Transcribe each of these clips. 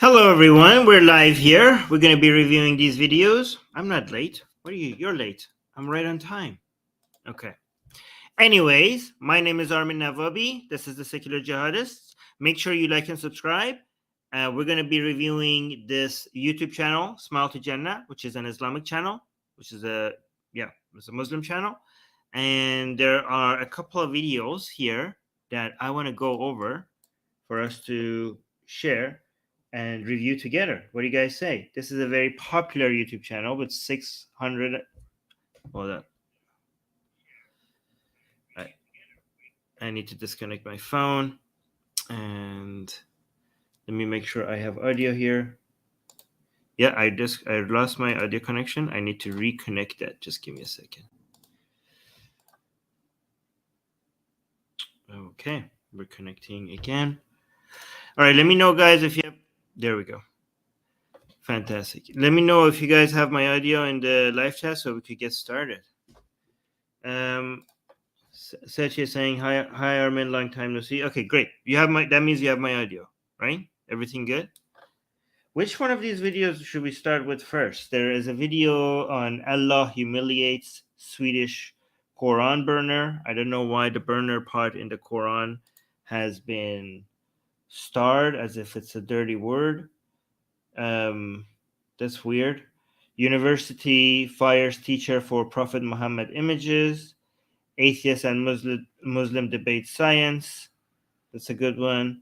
Hello everyone, we're live here. We're going to be reviewing these videos. I'm not late. What are you? You're late. I'm right on time. Okay. Anyways, my name is Armin Navabi. This is the Secular Jihadists. Make sure you like and subscribe. We're going to be reviewing this YouTube channel, Smile to Jannah, which is an Islamic channel, which is it's a Muslim channel. And there are a couple of videos here that I want to go over for us to share and review together. What do you guys say? This is a very popular YouTube channel with 600. Hold on. I need to disconnect my phone and let me make sure I have audio here. Yeah, I lost my audio connection. I need to reconnect that. Just give me a second. Okay, we're connecting again. All right, let me know, guys, if you have. There we go. Fantastic. Let me know if you guys have my audio in the live chat so we could get started. Sechi is saying, hi Armin, long time no see. Okay, great. That means you have my audio, right? Everything good? Which one of these videos should we start with first? There is a video on Allah humiliates Swedish Quran burner. I don't know why the burner part in the Quran has been starred as if it's a dirty word. That's weird. University fires teacher for Prophet Muhammad images. Atheist and Muslim debate science. That's a good one.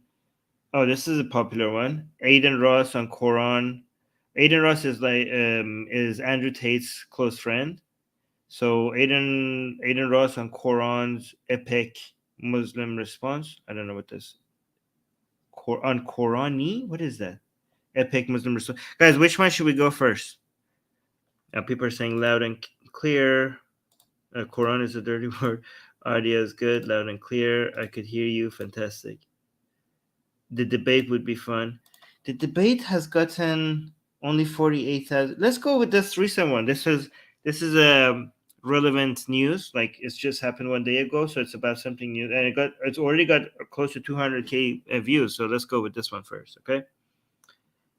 Oh, this is a popular one. Aiden Ross on Quran. Aiden Ross is Andrew Tate's close friend. So Aiden Ross on Quran's epic Muslim response. I don't know what this. On Qurani? What is that? Epic Muslim response. Guys, which one should we go first? People are saying loud and clear. Quran is a dirty word. Audio is good, loud and clear. I could hear you. Fantastic. The debate would be fun. The debate has gotten only 48,000. Let's go with this recent one. This is relevant news. Like it's just happened 1 day ago, so it's about something new, and it's already got close to 200K views. So let's go with this one first, okay?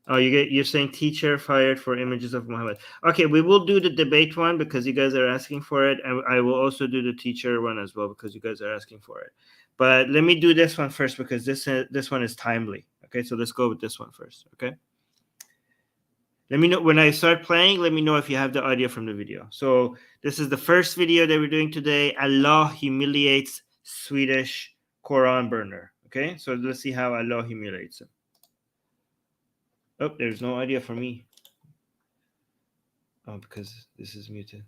Oh, you're saying teacher fired for images of Muhammad. Okay, we will do the debate one because you guys are asking for it, and I will also do the teacher one as well because you guys are asking for it. But let me do this one first because this one is timely. Okay, so let's go with this one first. Okay. Let me know when I start playing. Let me know if you have the audio from the video. So this is the first video that we're doing today. Allah humiliates Swedish Quran burner. Okay, so let's see how Allah humiliates him. Oh, there's no audio for me. Oh, because this is muted.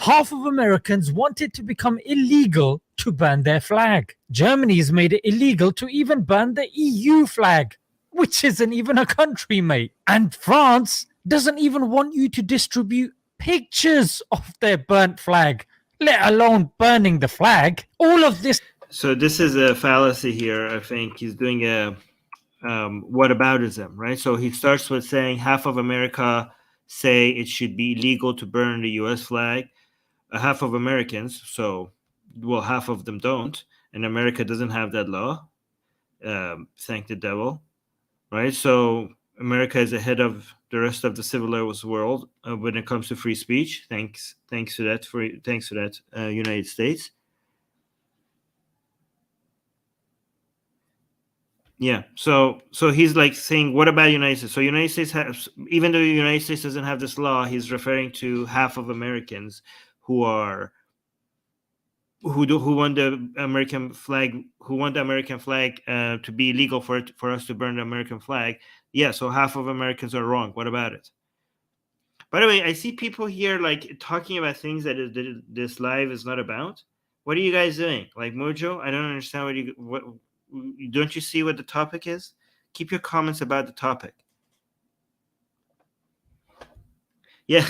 Half of Americans want it to become illegal to burn their flag. Germany's made it illegal to even burn the EU flag, which isn't even a country, mate. And France doesn't even want you to distribute pictures of their burnt flag, let alone burning the flag. All of this. So this is a fallacy here. I think he's doing a whataboutism, right? So he starts with saying half of America say it should be illegal to burn the U.S. flag. Half of Americans, half of them don't, and America doesn't have that law. Thank the devil, right? So America is ahead of the rest of the civilized world when it comes to free speech. Thanks to that, United States. Yeah, so he's like saying, what about United States? So United States has, even though the United States doesn't have this law, he's referring to half of Americans who want the American flag, to be illegal for us to burn the American flag. Yeah, so half of Americans are wrong. What about it? By the way, I see people here like talking about things that this live is not about. What are you guys doing? Like Mojo, I don't understand what don't you see what the topic is? Keep your comments about the topic. Yeah,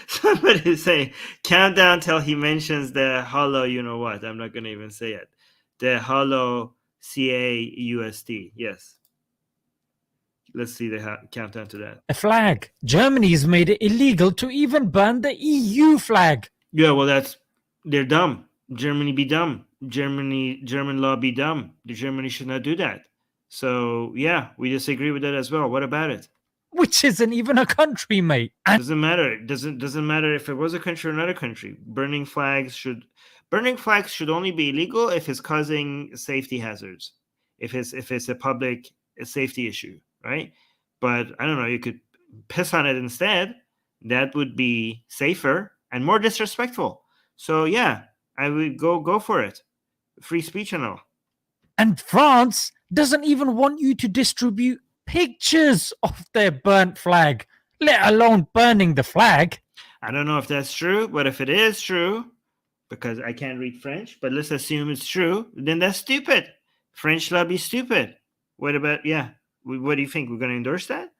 somebody say countdown till he mentions the hollow. You know what? I'm not gonna even say it. The hollow CAUSD. Yes. Let's see the countdown to that. A flag. Germany's made it illegal to even burn the EU flag. Yeah, well, they're dumb. Germany be dumb. German law be dumb. Germany should not do that. So yeah, we disagree with that as well. What about it? Which isn't even a country, mate. And Doesn't matter. It doesn't matter if it was a country or not a country. Burning flags should only be illegal if it's causing safety hazards. If it's a public safety issue, right? But I don't know, you could piss on it instead. That would be safer and more disrespectful. So yeah, I would go for it. Free speech and all. and France doesn't even want you to distribute pictures of their burnt flag, let alone burning the flag. I don't know if that's true, but if it is true, because I can't read French, but let's assume it's true, then that's stupid. French lobby stupid. What about, yeah, what do you think? We're going to endorse that?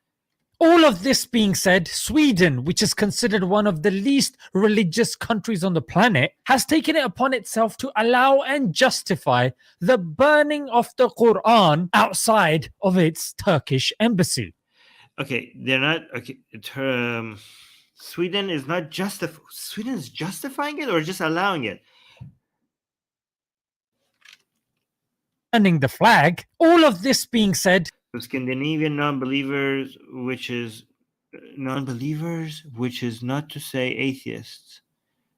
All of this being said, Sweden, which is considered one of the least religious countries on the planet, has taken it upon itself to allow and justify the burning of the Quran outside of its Turkish embassy. Okay, they're not, okay, Sweden is not Sweden is justifying it or just allowing it? Burning the flag. All of this being said, The Scandinavian non-believers, which is not to say atheists.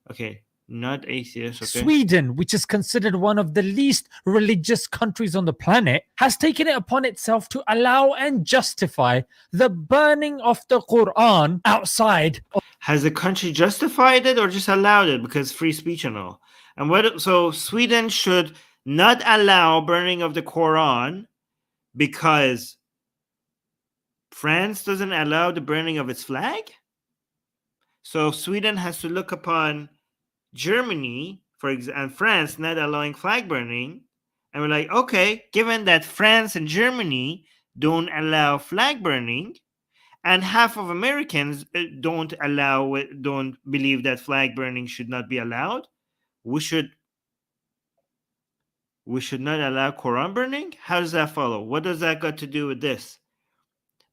Okay, not atheists. Okay. Sweden, which is considered one of the least religious countries on the planet, has taken it upon itself to allow and justify the burning of the Quran outside. Has the country justified it or just allowed it because free speech and all? And so Sweden should not allow burning of the Quran because France doesn't allow the burning of its flag? So Sweden has to look upon Germany, for example, and France not allowing flag burning, and we're like, okay, given that France and Germany don't allow flag burning, and half of Americans don't believe that flag burning should not be allowed, we should not allow Quran burning? How does that follow? What does that got to do with this?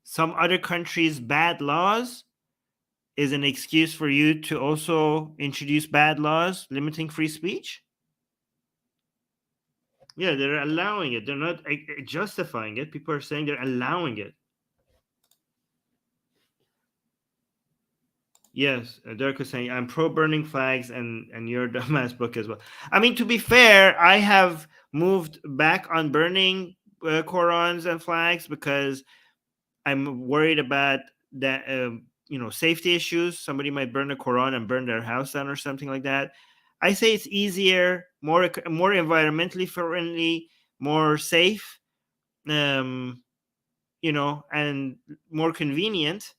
Some other countries' bad laws is an excuse for you to also introduce bad laws limiting free speech? Yeah, they're allowing it. They're not justifying it. People are saying they're allowing it. Yes, Dirk is saying, I'm pro burning flags and your dumbass book as well. I mean, to be fair, I have moved back on burning Qurans and flags because I'm worried about that, safety issues. Somebody might burn a Quran and burn their house down or something like that. I say it's easier, more environmentally friendly, more safe, and more convenient,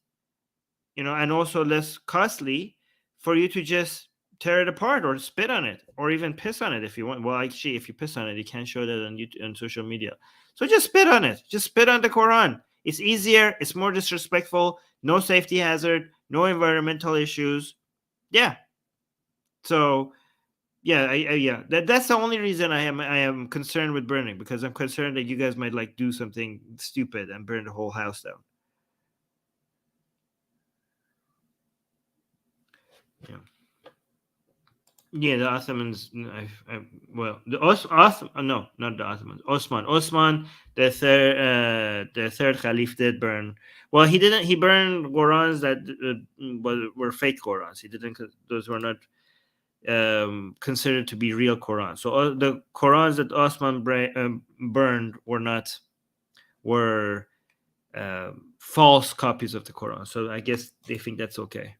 and also less costly for you to just tear it apart or spit on it or even piss on it if you want. Well, actually, if you piss on it, you can't show that on YouTube and social media. So just spit on it. Just spit on the Quran. It's easier. It's more disrespectful. No safety hazard. No environmental issues. Yeah. So, yeah, yeah. That's the only reason I am concerned with burning, because I'm concerned that you guys might like do something stupid and burn the whole house down. Yeah. Yeah, the Ottomans. Well, the no, not the Ottomans. Osman, the third Caliph did burn. Well, he didn't. He burned Qurans that were fake Qurans. He didn't. Those were not considered to be real Qurans. So the Qurans that Osman burned were false copies of the Quran. So I guess they think that's okay.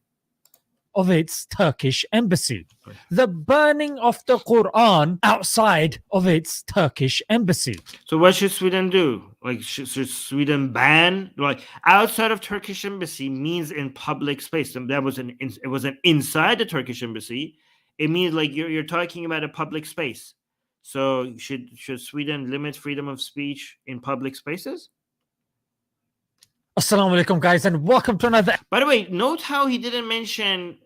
Of its Turkish embassy. The burning of the Quran outside of its Turkish embassy. So what should Sweden do? Like, should Sweden ban, like, outside of Turkish embassy means in public space? And that wasn't it wasn't inside the Turkish embassy. It means like you're talking about a public space. So should Sweden limit freedom of speech in public spaces? Assalamu alaikum, guys, and welcome to another. By the way, note how he didn't mention.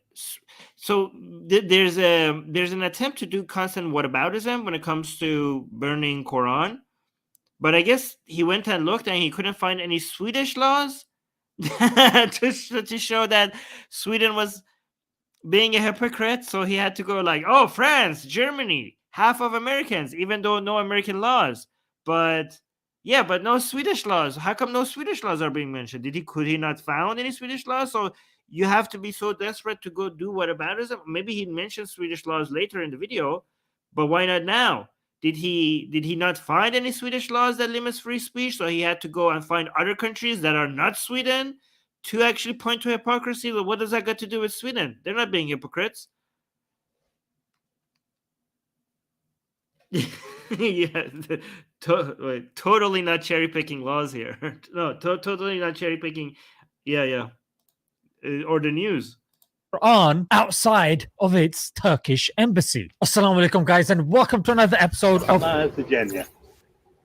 So there's an attempt to do constant whataboutism when it comes to burning Quran, but I guess he went and looked and he couldn't find any Swedish laws to show that Sweden was being a hypocrite. So he had to go like, oh, France, Germany, half of Americans, even though no American laws, but Yeah, but no Swedish laws. How come no Swedish laws are being mentioned? Could he not found any Swedish laws? So you have to be so desperate to go do whataboutism. Maybe he mentioned Swedish laws later in the video, but why not now? Did he not find any Swedish laws that limits free speech? So he had to go and find other countries that are not Sweden to actually point to hypocrisy. Well, what does that got to do with Sweden? They're not being hypocrites. Yeah, totally not cherry picking laws here. No, totally not cherry picking. Yeah. Or the news. Quran outside of its Turkish embassy. Assalamu alaikum, guys, and welcome to another episode of Jannah.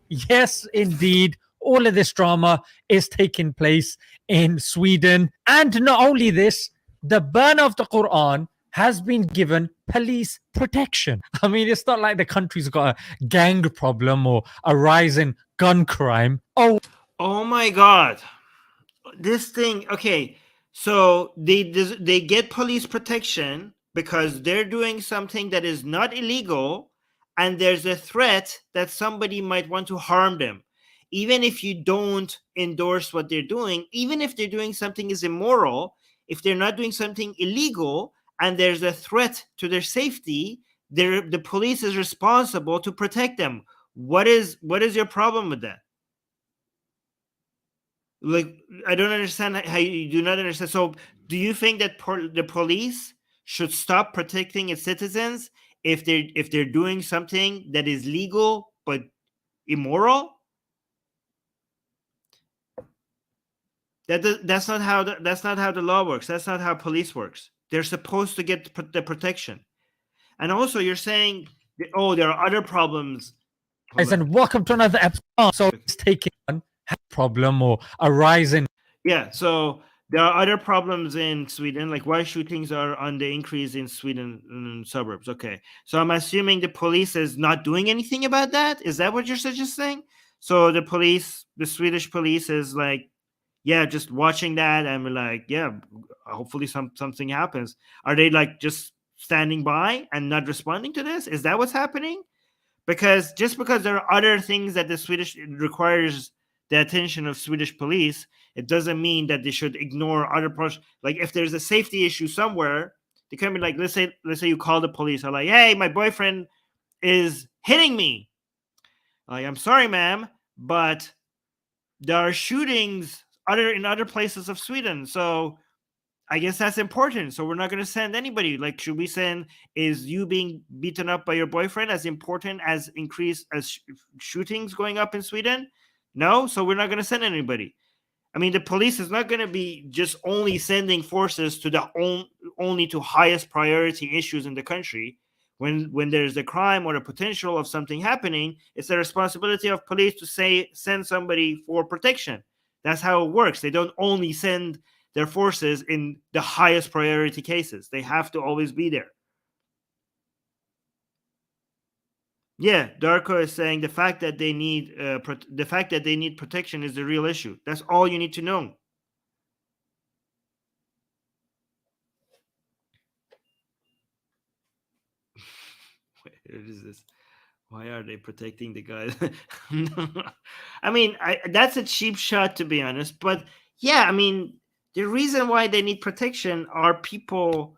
Yes, indeed. All of this drama is taking place in Sweden. And not only this, the burn of the Quran has been given police protection. I mean, it's not like the country's got a gang problem or a rise in gun crime. Oh my God. This thing, okay. So they get police protection because they're doing something that is not illegal, and there's a threat that somebody might want to harm them. Even if you don't endorse what they're doing, even if they're doing something is immoral, if they're not doing something illegal and there's a threat to their safety, the police is responsible to protect them. What is your problem with that? Like, I don't understand how you do not understand. So do you think that the police should stop protecting its citizens if they're doing something that is legal but immoral? That's not how the law works. That's not how police works. They're supposed to get the protection. And also, you're saying, there are other problems. Guys, and welcome to another episode. So it's taking on a problem or a rise in. Yeah, so there are other problems in Sweden, like why shootings are on the increase in Sweden suburbs. Okay, so I'm assuming the police is not doing anything about that. Is that what you're suggesting? So the Swedish police is like, yeah, just watching that and we're like, yeah, hopefully something happens. Are they like just standing by and not responding to this? Is that what's happening? Because just because there are other things that the Swedish requires the attention of Swedish police, it doesn't mean that they should ignore other parts. Like if there's a safety issue somewhere, they can be like, let's say you call the police, are like, hey, my boyfriend is hitting me. Like, I'm sorry, ma'am, but there are shootings in other places of Sweden, so I guess that's important. So we're not going to send anybody. Like, should we send, is you being beaten up by your boyfriend as important as shootings going up in Sweden? No, so we're not going to send anybody. I mean, the police is not going to be just only sending forces to only to highest priority issues in the country. When there's a crime or a potential of something happening, it's the responsibility of police to send somebody for protection. That's how it works. They don't only send their forces in the highest priority cases. They have to always be there. Yeah, Darko is saying the fact that they need protection is the real issue. That's all you need to know. What is this? Why are they protecting the guy? I mean, that's a cheap shot, to be honest. But yeah, I mean, the reason why they need protection are people.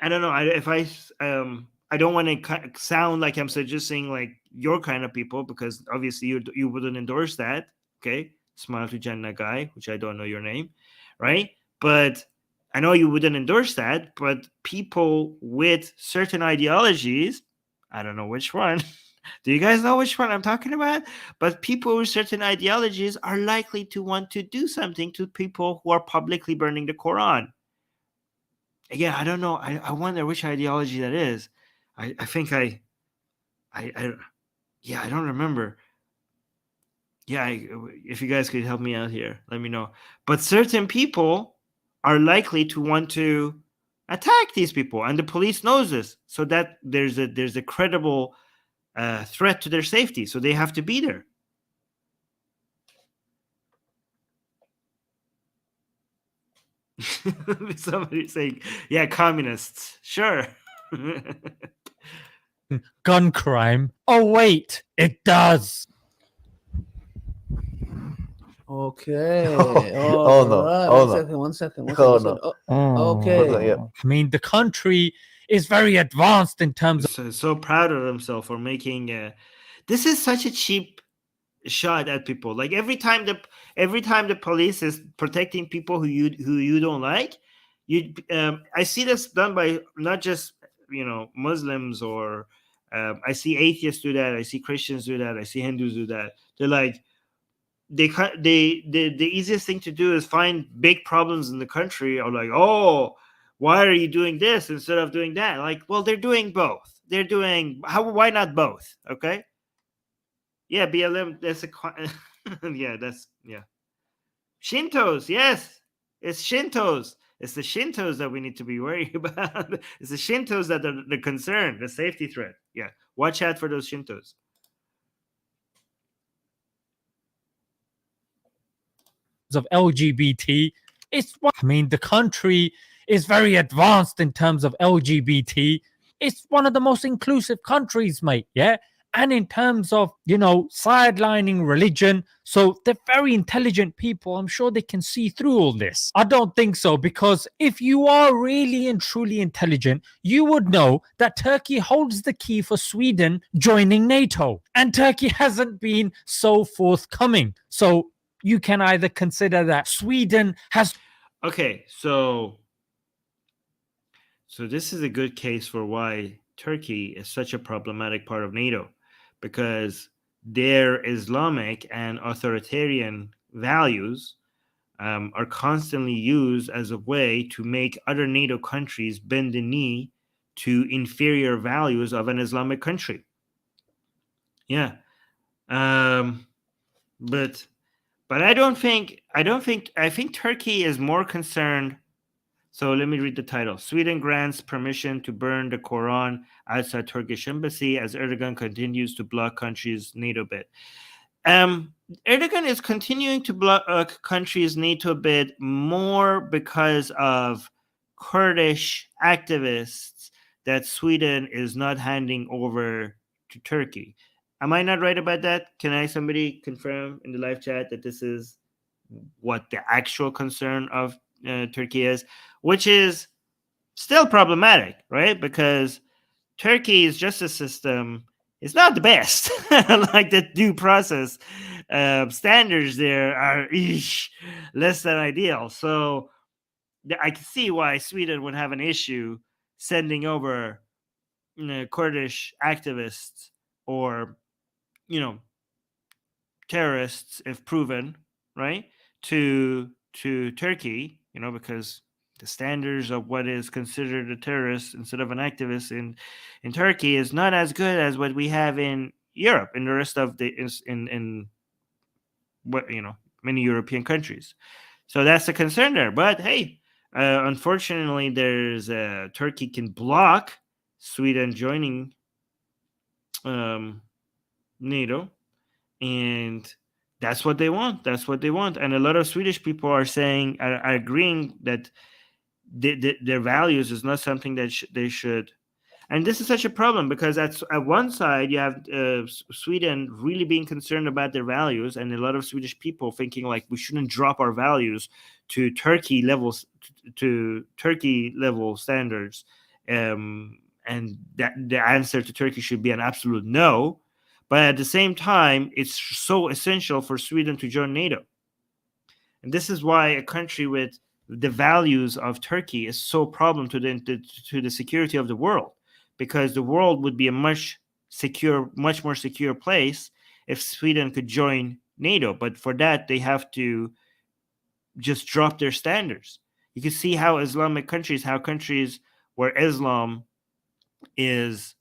I don't know. I don't want to sound like I'm suggesting like your kind of people, because obviously you wouldn't endorse that. Okay, smile to Jannah guy, which I don't know your name, right? But I know you wouldn't endorse that. But people with certain ideologies, I don't know which one. Do you guys know which one I'm talking about? But people with certain ideologies are likely to want to do something to people who are publicly burning the Quran. Yeah, I don't know. I wonder which ideology that is. I think yeah, I don't remember. Yeah, if you guys could help me out here, let me know. But certain people are likely to want to attack these people, and the police knows this, so that there's a credible threat to their safety, so they have to be there. Somebody saying, yeah, communists, sure. Gun crime. Oh, wait, it does. Okay. Oh, no. Right. Oh, One no. second. One second. One Oh, second. no. Okay. Yeah. I mean, the country is very advanced in terms of So proud of himself for making. This is such a cheap shot at people. Like every time the police is protecting people who you don't like, I see this done by not just Muslims or I see atheists do that. I see Christians do that. I see Hindus do that. They're like the easiest thing to do is find big problems in the country, or like, oh, why are you doing this instead of doing that? Like, well, they're doing both. They're doing why not both? Okay. Yeah, BLM. That's yeah. Shintos. Yes, it's Shintos. It's the Shintos that we need to be worried about. It's the Shintos that are the concern, the safety threat. Yeah, watch out for those Shintos. LGBT. I mean, the country is very advanced in terms of LGBT. It's one of the most inclusive countries, mate. Yeah. And in terms of, sidelining religion, so they're very intelligent people. I'm sure they can see through all this. I don't think so, because if you are really and truly intelligent, you would know that Turkey holds the key for Sweden joining NATO. And Turkey hasn't been so forthcoming. So you can either consider that Sweden has. Okay, so this is a good case for why Turkey is such a problematic part of NATO, because their Islamic and authoritarian values are constantly used as a way to make other NATO countries bend the knee to inferior values of an Islamic country. Yeah, but I think Turkey is more concerned. So let me read the title. Sweden grants permission to burn the Quran outside Turkish embassy as Erdogan continues to block country's NATO bid. Erdogan is continuing to block country's NATO bid more because of Kurdish activists that Sweden is not handing over to Turkey. Am I not right about that? Can somebody confirm in the live chat that this is what the actual concern of Turkey is, which is still problematic, right? Because Turkey's justice system is not the best. Like the due process standards there are less than ideal. So I can see why Sweden would have an issue sending over Kurdish activists or terrorists, if proven, right, to Turkey, because the standards of what is considered a terrorist instead of an activist in Turkey is not as good as what we have in Europe, in the rest of the in what many European countries. So that's a concern there. But hey, unfortunately, there's Turkey can block Sweden joining NATO, and that's what they want. And a lot of Swedish people are saying, are agreeing that their values is not something that they should. And this is such a problem because at one side you have Sweden really being concerned about their values, and a lot of Swedish people thinking like we shouldn't drop our values to Turkey levels, to Turkey level standards, and that the answer to Turkey should be an absolute no. But at the same time, it's so essential for Sweden to join NATO. And this is why a country with the values of Turkey is so problem to the security of the world, because the world would be a much more secure place if Sweden could join NATO. But for that, they have to just drop their standards. You can see how Islamic countries, where Islam is,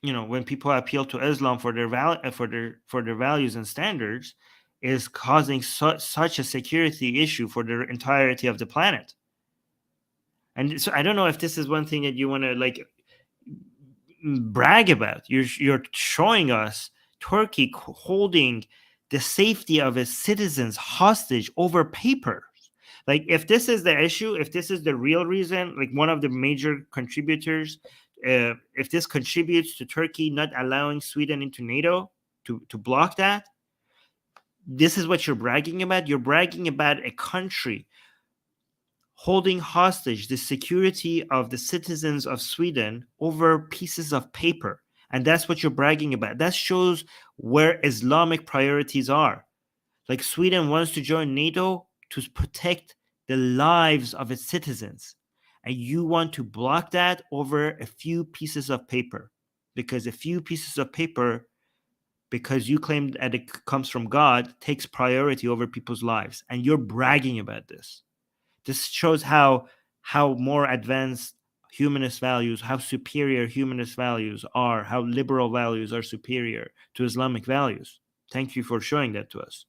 when people appeal to Islam for their for their values and standards, is causing such a security issue for the entirety of the planet. And so I don't know if this is one thing that you want to like brag about. You're showing us Turkey holding the safety of its citizens hostage over papers. Like, if this is the issue, if this is the real reason, like one of the major contributors, if this contributes to Turkey not allowing Sweden into NATO, to block that, this is what you're bragging about? You're bragging about a country holding hostage the security of the citizens of Sweden over pieces of paper. And that's what you're bragging about. That shows where Islamic priorities are. Like Sweden wants to join NATO to protect the lives of its citizens. And you want to block that over a few pieces of paper. Because a few pieces of paper, because you claim that it comes from God, takes priority over people's lives. And you're bragging about this. This shows how more advanced humanist values, how superior humanist values are, how liberal values are superior to Islamic values. Thank you for showing that to us.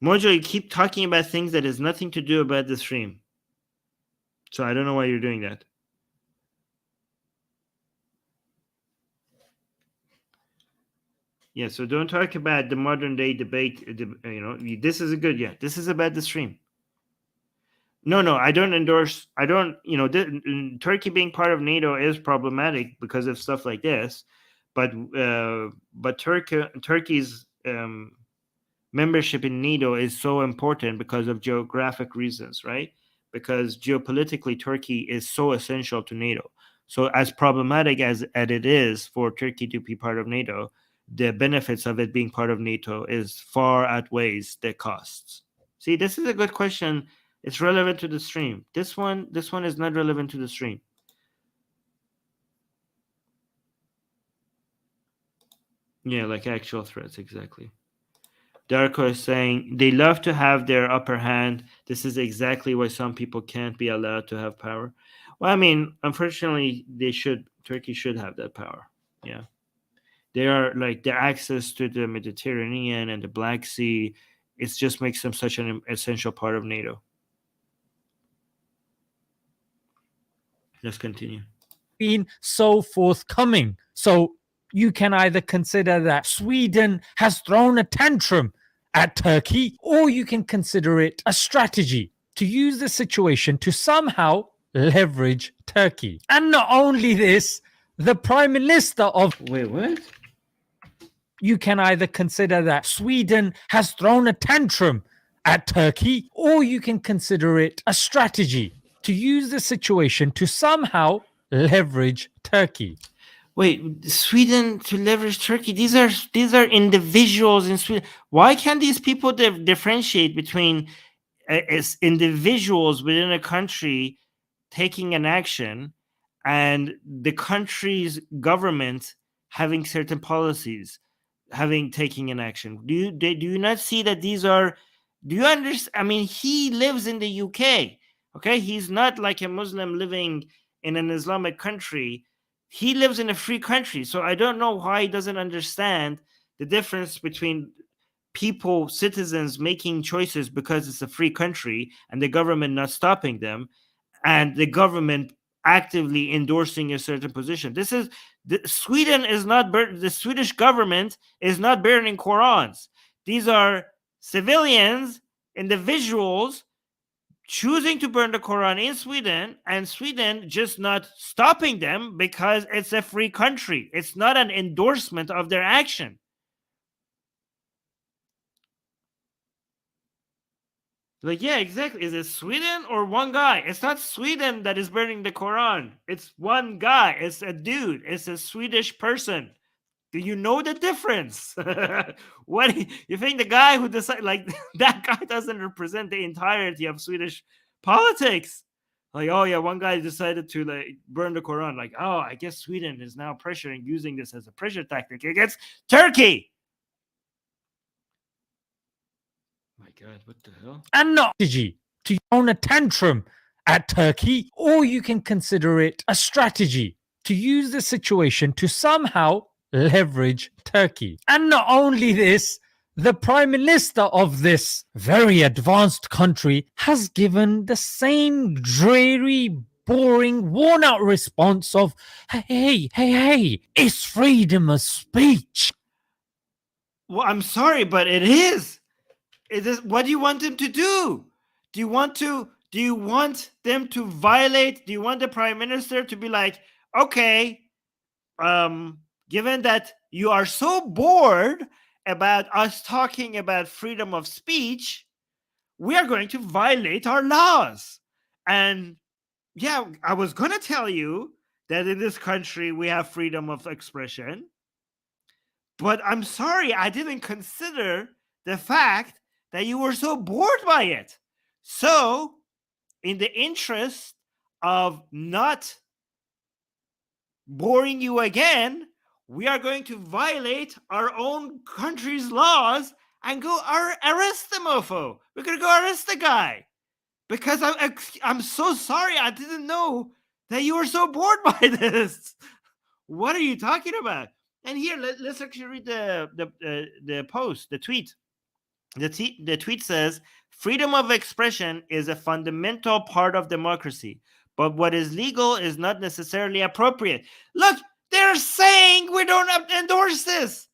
Mojo, you keep talking about things that has nothing to do about the stream. So I don't know why you're doing that. Yeah, so don't talk about the modern day debate. This is a good, this is about the stream. No, I don't endorse. I don't. Turkey being part of NATO is problematic because of stuff like this, but Turkey's membership in NATO is so important because of geographic reasons, right? Because geopolitically, Turkey is so essential to NATO. So, as problematic as it is for Turkey to be part of NATO, the benefits of it being part of NATO is far outweighs the costs. See, this is a good question. It's relevant to the stream. This one is not relevant to the stream. Yeah, like actual threats, exactly. Darko is saying they love to have their upper hand. This is exactly why some people can't be allowed to have power. Well, I mean, unfortunately, Turkey should have that power. Yeah. They are like the access to the Mediterranean and the Black Sea. It just makes them such an essential part of NATO. Let's continue. Been so forthcoming. So you can either consider that Sweden has thrown a tantrum at Turkey, or you can consider it a strategy to use the situation to somehow leverage Turkey. And not only this, the Prime Minister of... Wait, what? You can either consider that Sweden has thrown a tantrum at Turkey, or you can consider it a strategy to use the situation to somehow leverage Turkey. Wait, Sweden to leverage Turkey? These are individuals in Sweden. Why can't these people differentiate between as individuals within a country taking an action and the country's government having certain policies, taking an action? Do you not see that these are? Do you understand? I mean, he lives in the UK. Okay, he's not like a Muslim living in an Islamic country. He lives in a free country. So I don't know why he doesn't understand the difference between people, citizens making choices because it's a free country and the government not stopping them, and the government actively endorsing a certain position. Sweden is not the Swedish government is not burning Qurans. These are civilians, individuals choosing to burn the Quran in Sweden, and Sweden just not stopping them because it's a free country. It's not an endorsement of their action. Like, yeah, exactly. Is it Sweden or one guy? It's not Sweden that is burning the Quran. It's one guy. It's a dude. It's a Swedish person. Do you know the difference? What you think the guy who decided, like, that guy doesn't represent the entirety of Swedish politics? Like, oh yeah, one guy decided to like burn the Quran. Like, oh, I guess Sweden is now pressuring, using this as a pressure tactic against Turkey. My God, what the hell? And not strategy to own a tantrum at Turkey, or you can consider it a strategy to use the situation to somehow leverage Turkey. And not only this, the Prime Minister of this very advanced country has given the same dreary, boring, worn-out response of, hey, it's freedom of speech. Well, I'm sorry, but it is. It is. What do you want them to do? Do you want them to violate? Do you want the Prime Minister to be like, okay, given that you are so bored about us talking about freedom of speech, we are going to violate our laws. And yeah, I was going to tell you that in this country we have freedom of expression, but I'm sorry, I didn't consider the fact that you were so bored by it. So, in the interest of not boring you again, we are going to violate our own country's laws and go arrest the mofo. We're going to go arrest the guy. Because I'm so sorry, I didn't know that you were so bored by this. What are you talking about? And here, let's actually read the post, the tweet. The tweet says, freedom of expression is a fundamental part of democracy, but what is legal is not necessarily appropriate. Look, they're saying we don't endorse this.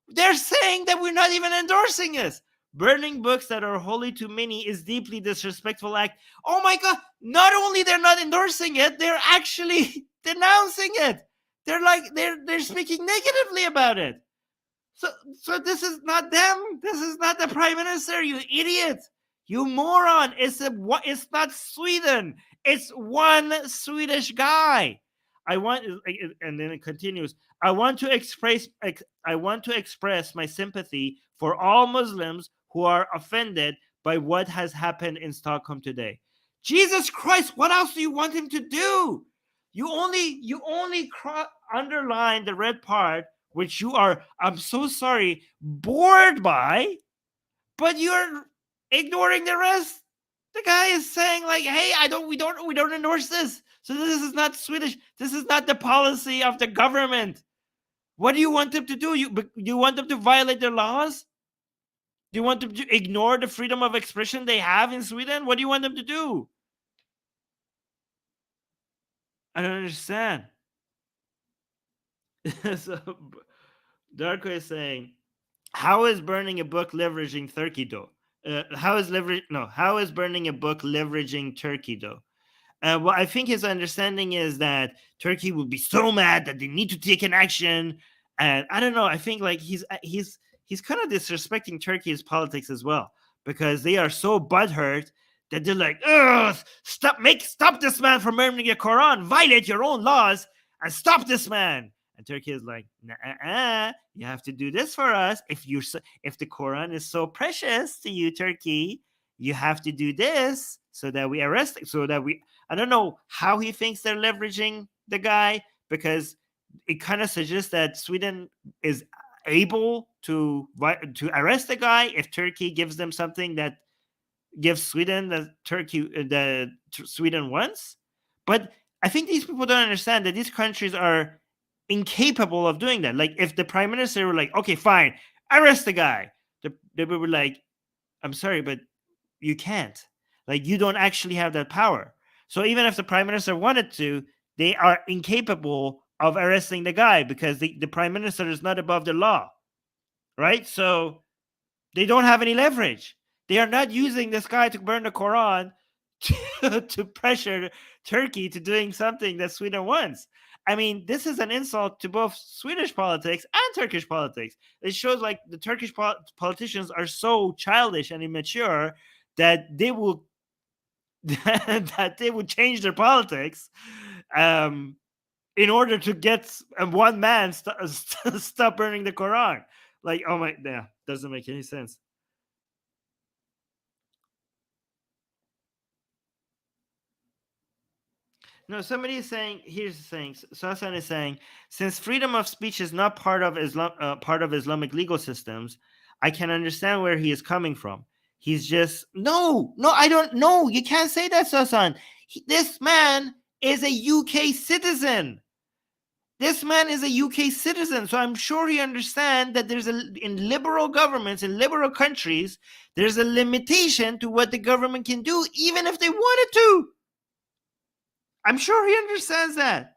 They're saying that we're not even endorsing this. Burning books that are holy to many is deeply disrespectful act. Oh my God, not only they're not endorsing it, they're actually denouncing it. They're speaking negatively about it. So this is not them. This is not the prime minister, you idiot. You moron. It's not Sweden. It's one Swedish guy. And then it continues. I want to express my sympathy for all Muslims who are offended by what has happened in Stockholm today. Jesus Christ, what else do you want him to do? You only underline the red part, which you are, I'm so sorry, bored by, but you're ignoring the rest. The guy is saying like, hey, we don't endorse this. So this is not Swedish. This is not the policy of the government. What do you want them to do? You want them to violate their laws? Do you want them to ignore the freedom of expression they have in Sweden? What do you want them to do? I don't understand. So Darko is saying, how is burning a book leveraging Turkey though? How is burning a book leveraging Turkey though? Well, I think his understanding is that Turkey will be so mad that they need to take an action, and I don't know. I think like he's kind of disrespecting Turkey's politics as well, because they are so butthurt that they're like, ugh, stop this man from burning the Quran, violate your own laws, and stop this man. And Turkey is like, nah, you have to do this for us. If the Quran is so precious to you, Turkey, you have to do this so that we arrest it. I don't know how he thinks they're leveraging the guy, because it kind of suggests that Sweden is able to arrest the guy if Turkey gives them something that gives Sweden the Sweden wants. But I think these people don't understand that these countries are incapable of doing that. Like if the prime minister were like, okay, fine, arrest the guy, they were like, I'm sorry, but you can't. Like you don't actually have that power. So even if the prime minister wanted to, they are incapable of arresting the guy, because the prime minister is not above the law, right? So they don't have any leverage. They are not using this guy to burn the Quran to pressure Turkey to doing something that Sweden wants. I mean, this is an insult to both Swedish politics and Turkish politics. It shows like the Turkish politicians are so childish and immature that they will change their politics in order to get one man stop burning the Quran. Like, oh my, yeah, doesn't make any sense. No, somebody is saying, here's the thing. Sasan is saying, since freedom of speech is not part of Islamic legal systems, I can understand where he is coming from. He's just, no, I don't know. You can't say that, Sasan. This man is a UK citizen. This man is a UK citizen, so I'm sure he understands that in liberal governments, in liberal countries, there's a limitation to what the government can do, even if they wanted to. I'm sure he understands that.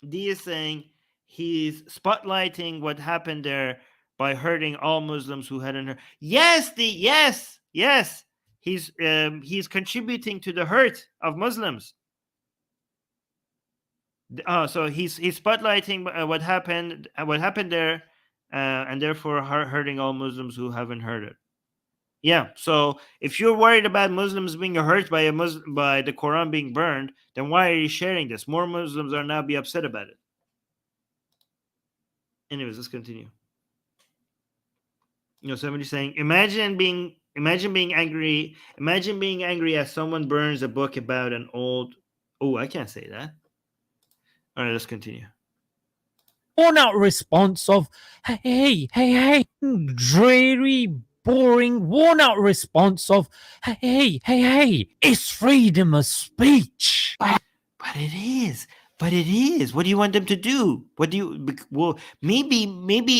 D is saying he's spotlighting what happened there by hurting all Muslims who hadn't heard. Yes, D, yes. He's contributing to the hurt of Muslims. So he's spotlighting what happened there, and therefore hurting all Muslims who haven't heard it. Yeah. So if you're worried about Muslims being hurt by by the Quran being burned, then why are you sharing this? More Muslims are now be upset about it. Anyways, let's continue. Somebody's saying, imagine being angry. Imagine being angry as someone burns a book about an old. Oh, I can't say that. All right, let's continue. Worn out response of, hey, dreary, boring, worn out response of, hey, it's freedom of speech. But it is. But it is. What do you want them to do? What do you? Well, maybe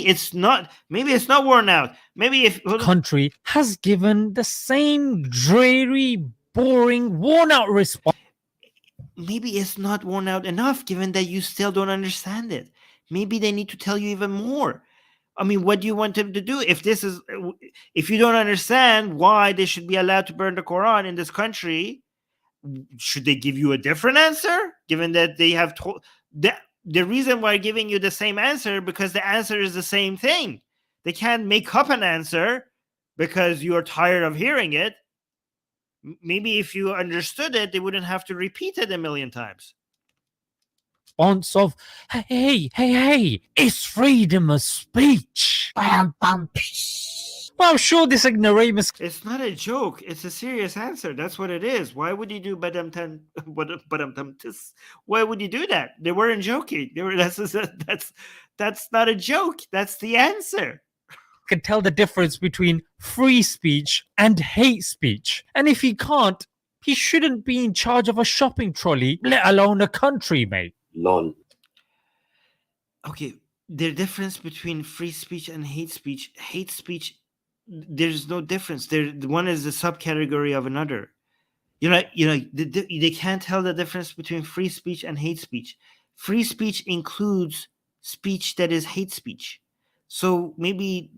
it's not. Maybe it's not worn out. Maybe if country has given the same dreary, boring, worn out response. Maybe it's not worn out enough, given that you still don't understand it. Maybe they need to tell you even more. I mean, what do you want them to do? If you don't understand why they should be allowed to burn the Quran in this country, should they give you a different answer? Given that they have told the reason why giving you the same answer, because the answer is the same thing. They can't make up an answer because you're tired of hearing it. Maybe if you understood it, they wouldn't have to repeat it a million times. Response of, hey, it's freedom of speech. Well, I'm sure this ignoramus. It's not a joke. It's a serious answer. That's what it is. Why would you do badam-tan? Why would you do that? They weren't joking. That's not a joke. That's the answer. Can tell the difference between free speech and hate speech. And if he can't, he shouldn't be in charge of a shopping trolley, let alone a country, mate. Lol. Okay, the difference between free speech and hate speech, there's no difference. One is the subcategory of another. They can't tell the difference between free speech and hate speech. Free speech includes speech that is hate speech. So maybe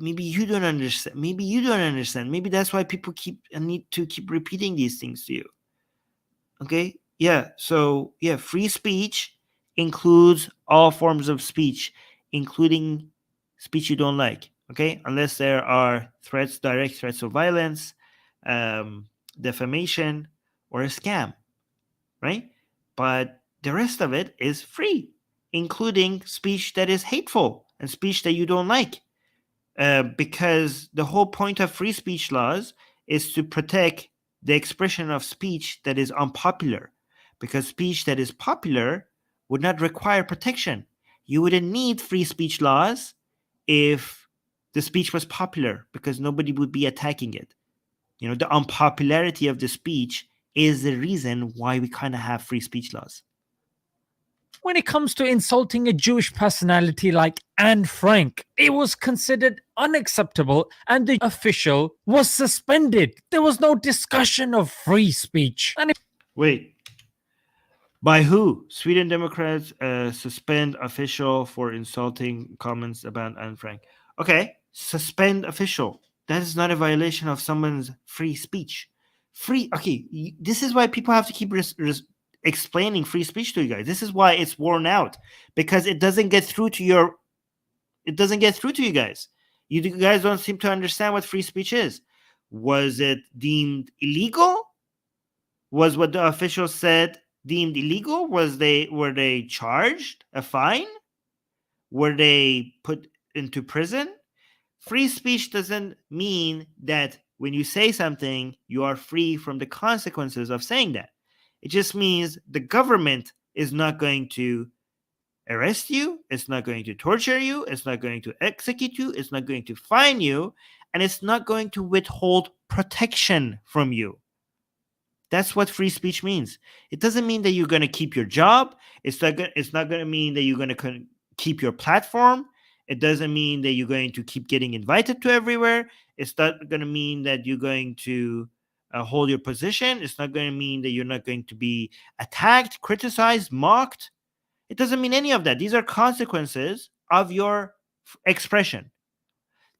you don't understand. Maybe that's why people need to keep repeating these things to you. Okay? Yeah. So yeah, free speech includes all forms of speech, including speech you don't like. Okay? Unless there are direct threats of violence, defamation, or a scam. Right? But the rest of it is free, including speech that is hateful and speech that you don't like. Because the whole point of free speech laws is to protect the expression of speech that is unpopular. Because speech that is popular would not require protection. You wouldn't need free speech laws if the speech was popular, because nobody would be attacking it. The unpopularity of the speech is the reason why we kind of have free speech laws. When it comes to insulting a Jewish personality like Anne Frank, it was considered unacceptable and the official was suspended. There was no discussion of free speech. Wait. By who? Sweden Democrats suspend official for insulting comments about Anne Frank. Okay, suspend official. That is not a violation of someone's free speech. Okay, this is why people have to keep explaining free speech to you guys. This is why it's worn out, because it doesn't get through to you guys. You guys don't seem to understand what free speech is. Was it deemed illegal? Was what the officials said deemed illegal? Were they charged a fine? Were they put into prison? Free speech doesn't mean that when you say something, you are free from the consequences of saying that. It just means the government is not going to arrest you, it's not going to torture you, it's not going to execute you, it's not going to fine you, and it's not going to withhold protection from you. That's what free speech means. It doesn't mean that you're going to keep your job. It's not going to mean that you're going to keep your platform. It doesn't mean that you're going to keep getting invited to everywhere. It's not going to mean that you're going to hold your position. It's not going to mean that you're not going to be attacked, criticized, mocked. It doesn't mean any of that. These are consequences of your expression.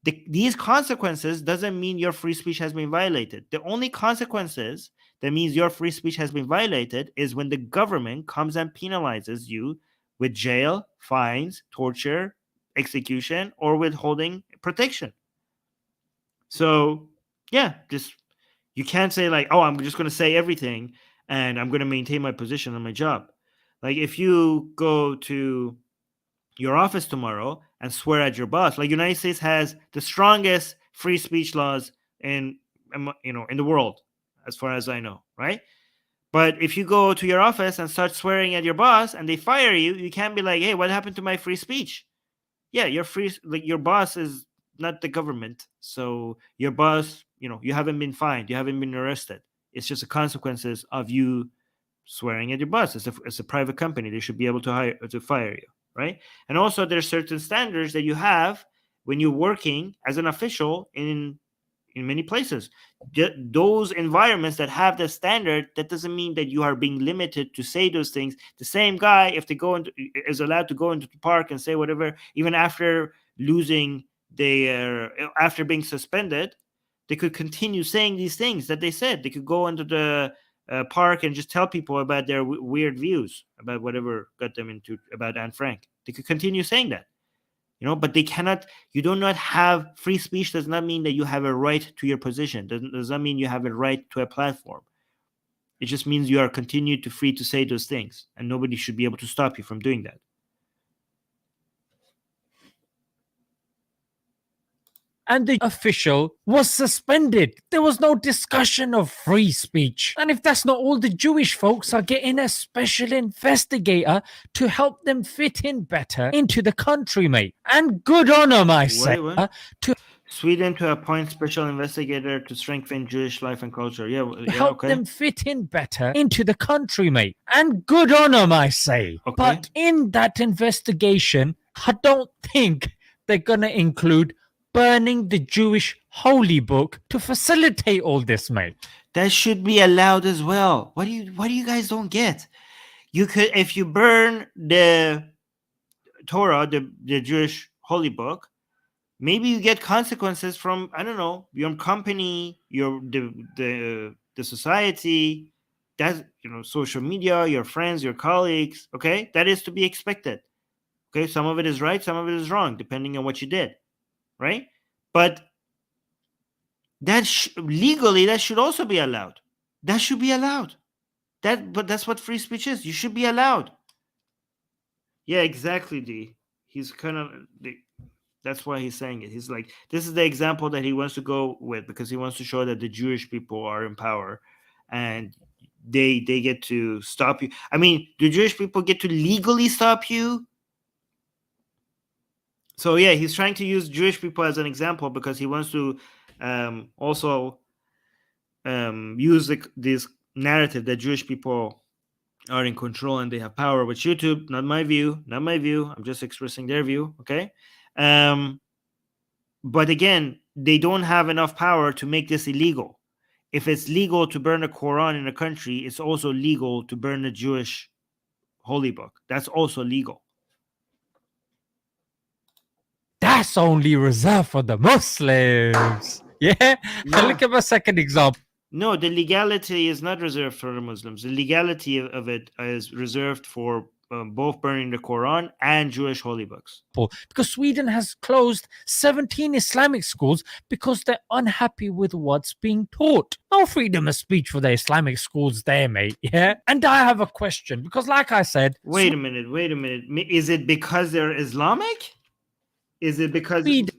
These consequences doesn't mean your free speech has been violated. The only consequences that means your free speech has been violated is when the government comes and penalizes you with jail, fines, torture, execution, or withholding protection. So, yeah, just you can't say like, oh, I'm just going to say everything and I'm going to maintain my position on my job. Like if you go to your office tomorrow and swear at your boss, like United States has the strongest free speech laws in in the world, as far as I know, right? But if you go to your office and start swearing at your boss and they fire you, you can't be like, hey, what happened to my free speech? Yeah, you're free. Like your boss is not the government, so your boss, you haven't been fined, you haven't been arrested. It's just the consequences of you swearing at your boss. It's a private company; they should be able to fire you, right? And also, there's certain standards that you have when you're working as an official in many places. Those environments that have the standard, that doesn't mean that you are being limited to say those things. The same guy, if they is allowed to go into the park and say whatever, even after losing after being suspended, they could continue saying these things that they said. They could go into the park and just tell people about their weird views about whatever got them into about Anne Frank. They could continue saying that. But they cannot. You do not have free speech. Does not mean that you have a right to your position. Does not mean you have a right to a platform. It just means you are continued to free to say those things, and nobody should be able to stop you from doing that. And the official was suspended. There was no discussion of free speech. And if that's not all, the Jewish folks are getting a special investigator to help them fit in better into the country, mate. And good on them, I say. Sweden to appoint special investigator to strengthen Jewish life and culture. Help them fit in better into the country, mate. And good on them, I say. Okay. But in that investigation, I don't think they're going to include burning the Jewish holy book to facilitate all this, mate. That should be allowed as well. What do you guys don't get? You could, if you burn the Torah, the Jewish holy book, maybe you get consequences from, I don't know, your company, the society, that's social media, your friends, your colleagues. Okay, that is to be expected. Okay, some of it is right, some of it is wrong, depending on what you did. Right? But legally, that should also be allowed. That should be allowed. But that's what free speech is. You should be allowed. Yeah, exactly, D. He's kind of... That's why he's saying it. He's like, this is the example that he wants to go with, because he wants to show that the Jewish people are in power and they get to stop you. I mean, do Jewish people get to legally stop you? So yeah, he's trying to use Jewish people as an example because he wants to also use this narrative that Jewish people are in control and they have power with YouTube. Not my view. I'm just expressing their view. Okay. But again, they don't have enough power to make this illegal. If it's legal to burn a Quran in a country, it's also legal to burn a Jewish holy book. That's also legal. That's only reserved for the Muslims. Yeah? Look at my second example. No, the legality is not reserved for the Muslims. The legality of it is reserved for both burning the Quran and Jewish holy books. Because Sweden has closed 17 Islamic schools because they're unhappy with what's being taught. No freedom of speech for the Islamic schools there, mate. Yeah? And I have a question, because like I said... Wait a minute. Is it because they're Islamic? Is it because... Okay,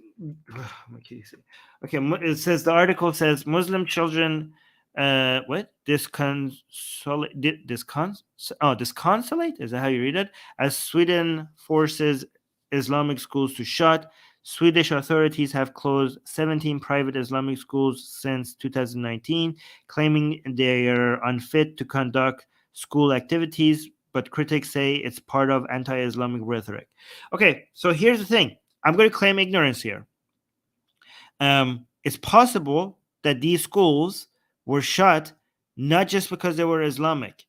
it says, the article says Muslim children disconsolate, is that how you read it? As Sweden forces Islamic schools to shut, Swedish authorities have closed 17 private Islamic schools since 2019, claiming they are unfit to conduct school activities, but critics say it's part of anti-Islamic rhetoric. Okay, so here's the thing. I'm going to claim ignorance here. It's possible that these schools were shut not just because they were Islamic.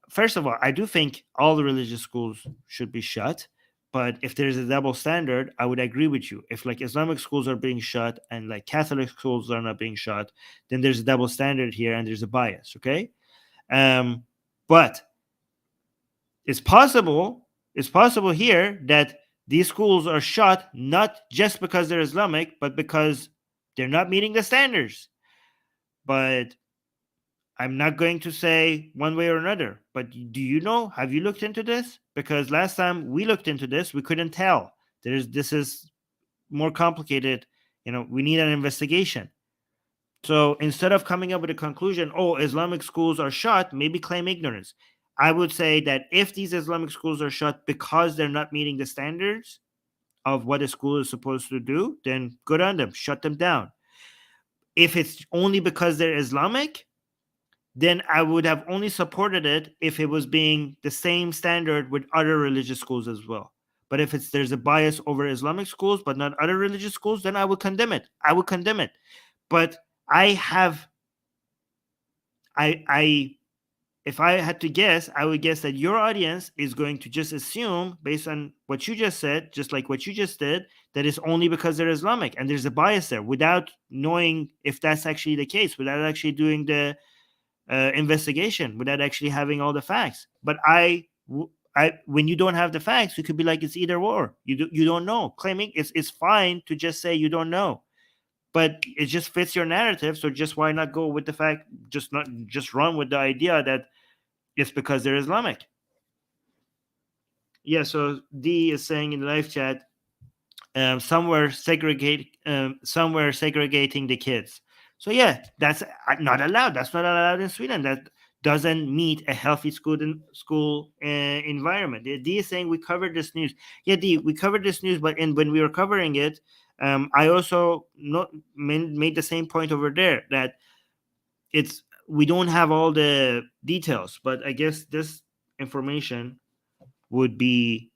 First of all, I do think all the religious schools should be shut, But if there's a double standard, I would agree with you. If like Islamic schools are being shut and like Catholic schools are not being shut, then there's a double standard here and there's a bias. Okay. But it's possible here that these schools are shut not just because they're Islamic, but because they're not meeting the standards. But I'm not going to say one way or another. But do you know? Have you looked into this? Because last time we looked into this, we couldn't tell. This is more complicated. We need an investigation. So instead of coming up with a conclusion, oh, Islamic schools are shut, maybe claim ignorance. I would say that if these Islamic schools are shut because they're not meeting the standards of what a school is supposed to do, then good on them, shut them down. If it's only because they're Islamic, then I would have only supported it if it was being the same standard with other religious schools as well. But if there's a bias over Islamic schools but not other religious schools, then I would condemn it. But if I had to guess, I would guess that your audience is going to just assume, based on what you just said, just like what you just did, that it's only because they're Islamic and there's a bias there, without knowing if that's actually the case, without actually doing the investigation, without actually having all the facts. But when you don't have the facts, you could be like, it's either or. You don't know. Claiming it's fine to just say you don't know, but it just fits your narrative. So just why not go with the fact? Just run with the idea that it's because they're Islamic. Yeah. So D is saying in the live chat, somewhere segregating the kids. So yeah, that's not allowed. That's not allowed in Sweden. That doesn't meet a healthy school environment. D is saying we covered this news. Yeah, D, we covered this news, but when we were covering it, I also made the same point over there that we don't have all the details, but I guess this information would be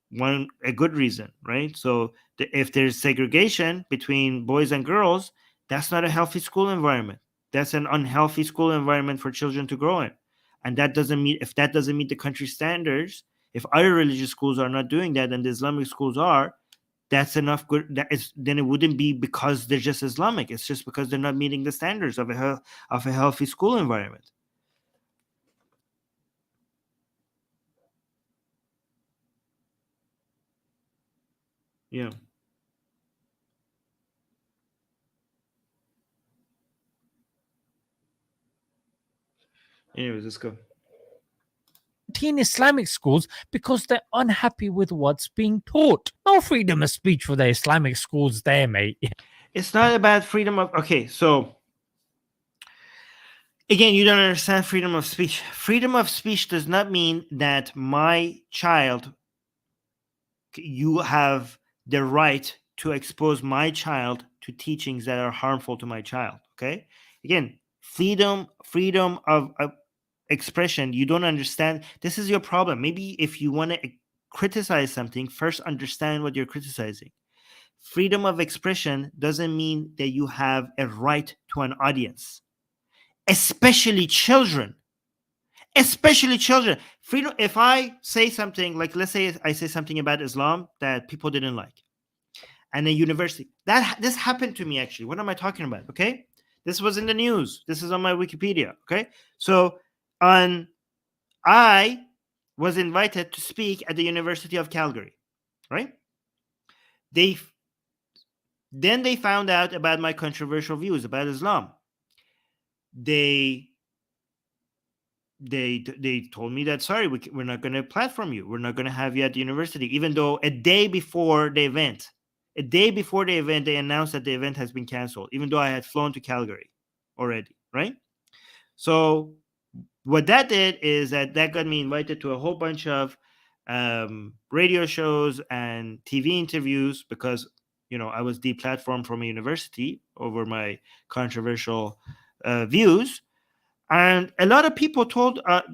a good reason, right? So if there's segregation between boys and girls, that's not a healthy school environment. That's an unhealthy school environment for children to grow in. And if that doesn't meet the country standards, if other religious schools are not doing that and the Islamic schools are, that's enough good. Then it wouldn't be because they're just Islamic. It's just because they're not meeting the standards of a healthy school environment. Yeah. Anyways, let's go. In Islamic schools because they're unhappy with what's being taught. No freedom of speech for the Islamic schools there, mate. It's not about freedom of... Okay, so... Again, you don't understand freedom of speech. Freedom of speech does not mean that my child... You have the right to expose my child to teachings that are harmful to my child, okay? Again, freedom of expression, you don't understand. This is your problem. Maybe if you want to criticize something, first understand what you're criticizing. Freedom of expression doesn't mean that you have a right to an audience, especially children. Freedom. If I say something, like let's say I say something about Islam that people didn't like, and a university, this happened to me actually. What am I talking about? Okay, this was in the news. This is on my Wikipedia. Okay, so I was invited to speak at the University of Calgary, right? Then they found out about my controversial views about Islam. They told me that, sorry, we're not going to platform you. We're not going to have you at the university, even though a day before the event, they announced that the event has been canceled, even though I had flown to Calgary already, right? So what that did is that got me invited to a whole bunch of radio shows and TV interviews because, I was deplatformed from a university over my controversial views. And a lot of people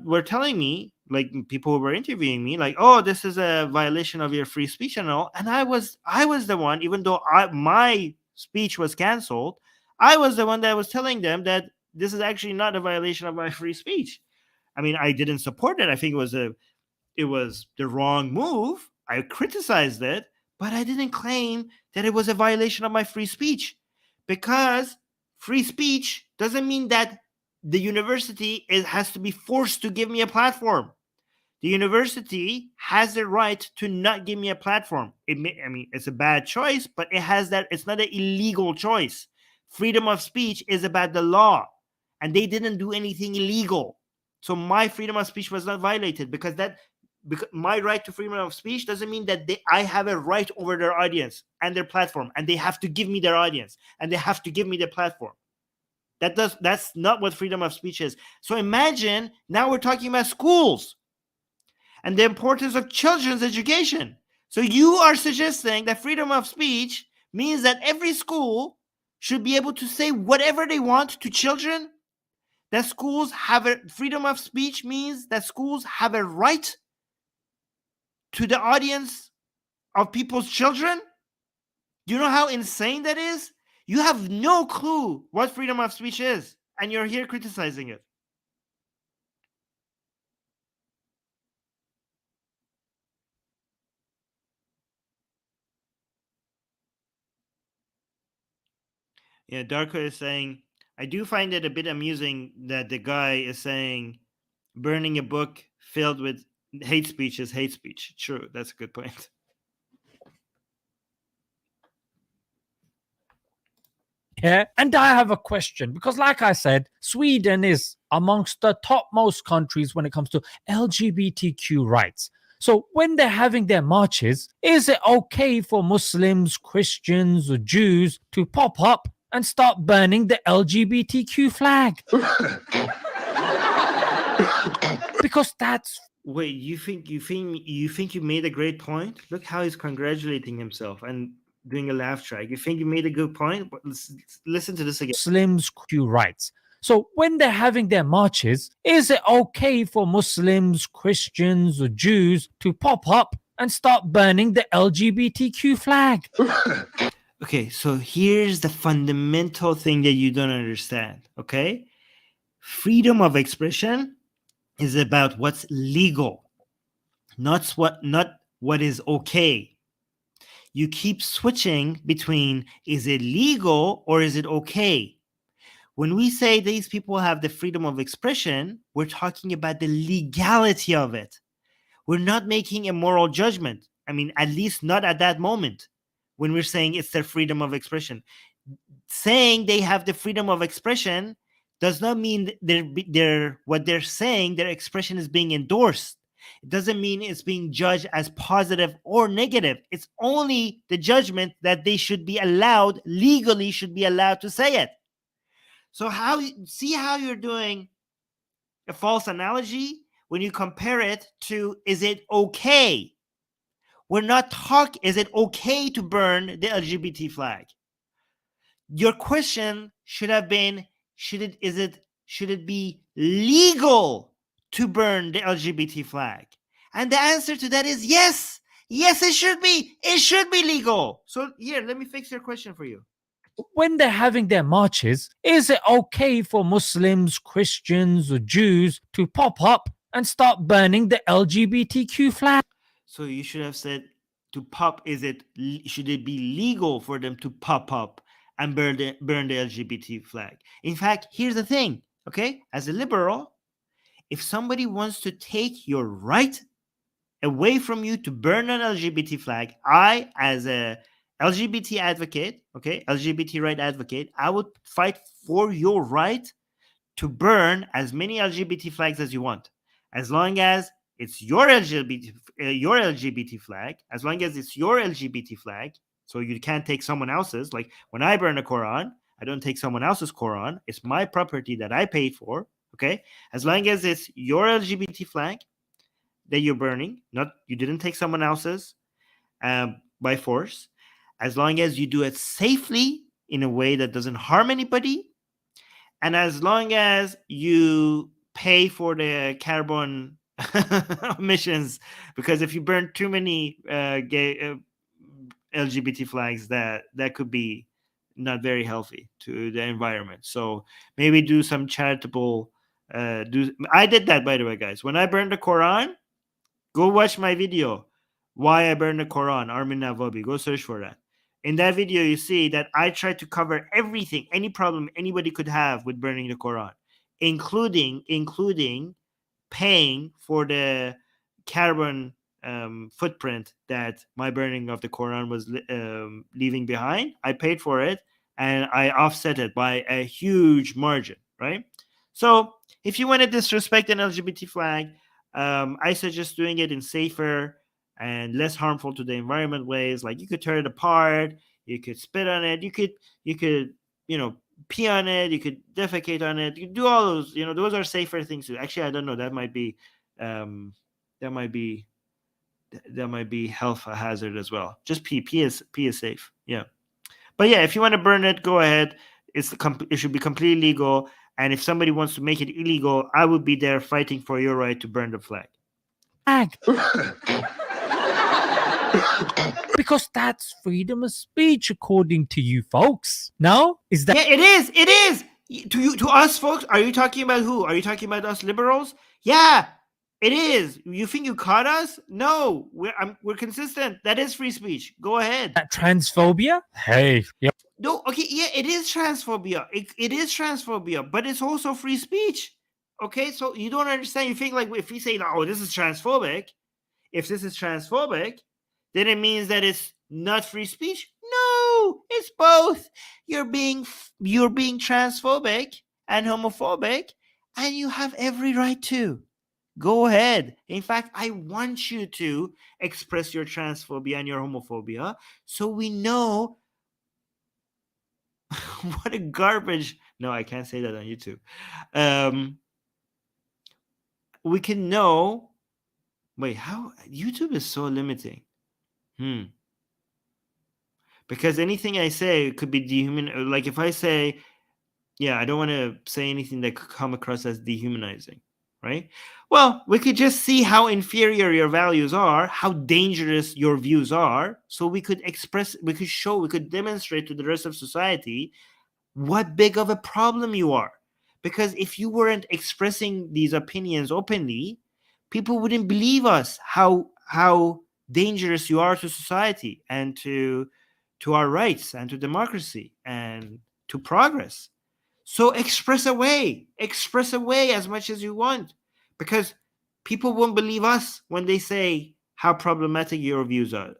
were telling me, like people who were interviewing me, like, oh, this is a violation of your free speech and all. And I was the one, even though my speech was canceled, I was the one that was telling them that this is actually not a violation of my free speech. I mean, I didn't support it. I think it was the wrong move. I criticized it, but I didn't claim that it was a violation of my free speech, because free speech doesn't mean that the university has to be forced to give me a platform. The university has the right to not give me a platform. It's a bad choice, but it has that. It's not an illegal choice. Freedom of speech is about the law, and they didn't do anything illegal. So my freedom of speech was not violated, because my right to freedom of speech doesn't mean that I have a right over their audience and their platform, and they have to give me their audience and they have to give me their platform. That's not what freedom of speech is. So imagine now we're talking about schools and the importance of children's education. So you are suggesting that freedom of speech means that every school should be able to say whatever they want to children? That schools have a freedom of speech means that schools have a right to the audience of people's children? Do you know how insane that is? You have no clue what freedom of speech is, and you're here criticizing it. Yeah, Darko is saying, I do find it a bit amusing that the guy is saying burning a book filled with hate speech is hate speech. True, that's a good point. Yeah, and I have a question, because like I said, Sweden is amongst the topmost countries when it comes to LGBTQ rights. So when they're having their marches, is it okay for Muslims, Christians, or Jews to pop up and start burning the LGBTQ flag? Because that's... Wait, you think you made a great point? Look how he's congratulating himself and doing a laugh track. You think you made a good point? But listen to this again. Muslims Q rights. So when they're having their marches, is it okay for Muslims, Christians, or Jews to pop up and start burning the LGBTQ flag? Okay, so here's the fundamental thing that you don't understand, okay? Freedom of expression is about what's legal, not what is okay. You keep switching between is it legal or is it okay? When we say these people have the freedom of expression, we're talking about the legality of it. We're not making a moral judgment. I mean, at least not at that moment when we're saying it's their freedom of expression. Saying they have the freedom of expression does not mean what they're saying, their expression is being endorsed. It doesn't mean it's being judged as positive or negative. It's only the judgment that they should be allowed, legally should be allowed to say it. So see how you're doing a false analogy when you compare it to, is it okay? We're not talking, is it okay to burn the LGBT flag? Your question should have been, should it be legal to burn the LGBT flag? And the answer to that is yes. Yes, it should be. It should be legal. So here, let me fix your question for you. When they're having their marches, is it okay for Muslims, Christians, or Jews to pop up and start burning the LGBTQ flag? So you should have said to pop, should it be legal for them to pop up and burn the LGBT flag? In fact, here's the thing, okay? As a liberal, if somebody wants to take your right away from you to burn an LGBT flag, I, as a LGBT advocate, okay, LGBT right advocate, I would fight for your right to burn as many LGBT flags as you want, as long as it's your LGBT flag, as long as it's your LGBT flag. So you can't take someone else's. Like when I burn a Quran, I don't take someone else's Quran. It's my property that I paid for. Okay, as long as it's your LGBT flag that you're burning, not you didn't take someone else's by force. As long as you do it safely in a way that doesn't harm anybody, and as long as you pay for the carbon emissions, because if you burn too many gay LGBT flags, that could be not very healthy to the environment. So maybe do some charitable. I did that, by the way, guys. When I burned the Quran, go watch my video. Why I Burn the Quran, Armin Navabi. Go search for that. In that video, you see that I tried to cover everything, any problem anybody could have with burning the Quran, including paying for the carbon footprint that my burning of the Quran was leaving behind. I paid for it, and I offset it by a huge margin, right? So if you want to disrespect an LGBT flag, I suggest doing it in safer and less harmful to the environment ways. Like you could tear it apart, you could spit on it, you could pee on it, you could defecate on it, you could do all those. Those are safer things to. Actually, I don't know. That might be health hazard as well. Just pee is safe. Yeah. But yeah, if you want to burn it, go ahead. It should be completely legal. And if somebody wants to make it illegal, I would be there fighting for your right to burn the flag. Because that's freedom of speech, according to you folks. No? Is that? Yeah, it is. It is. To us folks, are you talking about who? Are you talking about us liberals? Yeah, it is. You think you caught us? No, we're consistent. That is free speech. Go ahead. That transphobia? Hey. Yep. No, okay, yeah, it is transphobia. It is transphobia, but it's also free speech. Okay, so you don't understand. You think like if we say, oh, this is transphobic, if this is transphobic, then it means that it's not free speech? No, it's both. You're being transphobic and homophobic, and you have every right to. Go ahead. In fact, I want you to express your transphobia and your homophobia so we know what a garbage. No, I can't say that on YouTube. We can know. Wait, how? YouTube is so limiting. Because anything I say could be dehuman. Like if I say, yeah, I don't want to say anything that could come across as dehumanizing, right? Well, we could just see how inferior your values are, how dangerous your views are, so we could demonstrate to the rest of society what big of a problem you are. Because if you weren't expressing these opinions openly, people wouldn't believe us how dangerous you are to society and to our rights and to democracy and to progress. So express away as much as you want, because people won't believe us when they say how problematic your reviews are.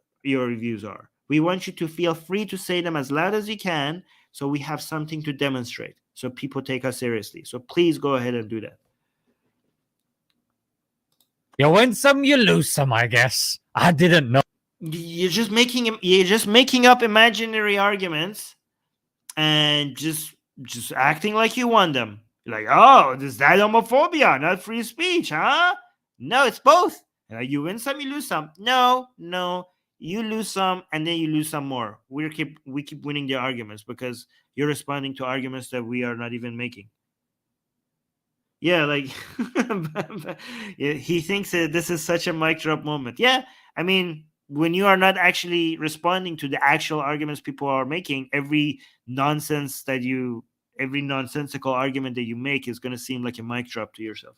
We want you to feel free to say them as loud as you can, so we have something to demonstrate, so people take us seriously. So please go ahead and do that. You win some, you lose some, I guess. I didn't know. You're just making up imaginary arguments and just acting like you want them. You're like, oh, is that homophobia, not free speech, huh? No, it's both. You win some, you lose some. No, you lose some, and then you lose some more. We keep winning the arguments because you're responding to arguments that we are not even making. Yeah, like he thinks that this is such a mic drop moment. Yeah, I mean, when you are not actually responding to the actual arguments people are making, every nonsensical argument that you make is going to seem like a mic drop to yourself.